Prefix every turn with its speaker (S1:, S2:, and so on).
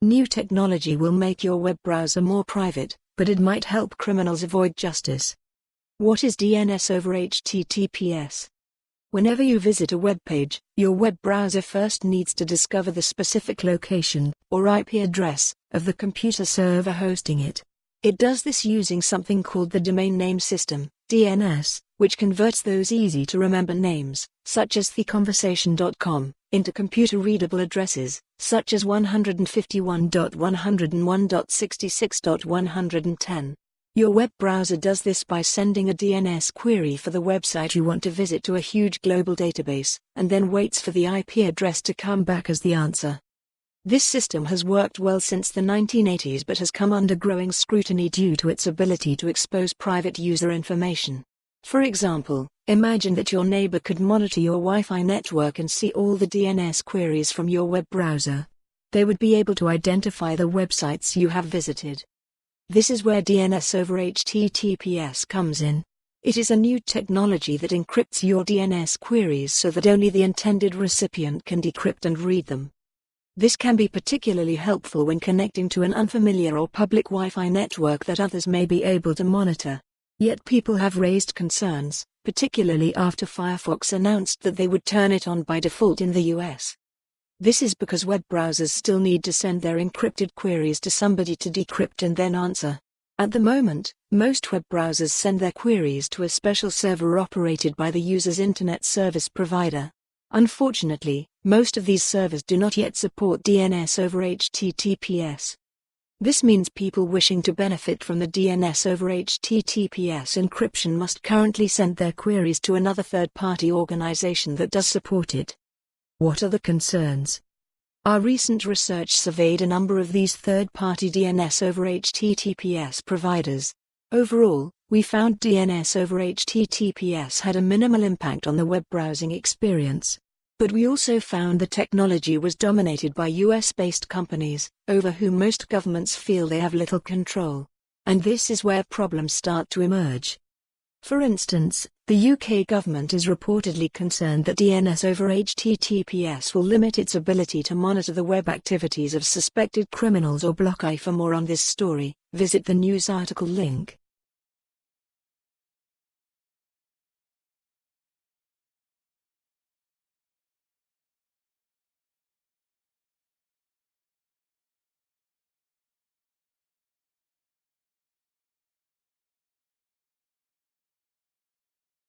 S1: New technology will make your web browser more private, but it might help criminals avoid justice. What is DNS over HTTPS? Whenever you visit a web page, your web browser first needs to discover the specific location, or IP address, of the computer server hosting it. It does this using something called the Domain Name System, DNS, which converts those easy-to-remember names, such as theconversation.com, into computer-readable addresses, such as 151.101.66.110. Your web browser does this by sending a DNS query for the website you want to visit to a huge global database, and then waits for the IP address to come back as the answer. This system has worked well since the 1980s but has come under growing scrutiny due to its ability to expose private user information. For example, imagine that your neighbor could monitor your Wi-Fi network and see all the DNS queries from your web browser. They would be able to identify the websites you have visited. This is where DNS over HTTPS comes in. It is a new technology that encrypts your DNS queries so that only the intended recipient can decrypt and read them. This can be particularly helpful when connecting to an unfamiliar or public Wi-Fi network that others may be able to monitor. Yet people have raised concerns, particularly after Firefox announced that they would turn it on by default in the US. This is because web browsers still need to send their encrypted queries to somebody to decrypt and then answer. At the moment, most web browsers send their queries to a special server operated by the user's internet service provider. Unfortunately, most of these servers do not yet support DNS over HTTPS. This means people wishing to benefit from the DNS over HTTPS encryption must currently send their queries to another third-party organization that does support it. What are the concerns? Our recent research surveyed a number of these third-party DNS over HTTPS providers. Overall, we found DNS over HTTPS had a minimal impact on the web browsing experience. But we also found the technology was dominated by US-based companies, over whom most governments feel they have little control. And this is where problems start to emerge. For instance, the UK government is reportedly concerned that DNS over HTTPS will limit its ability to monitor the web activities of suspected criminals or block. For more on this story, visit the news article link.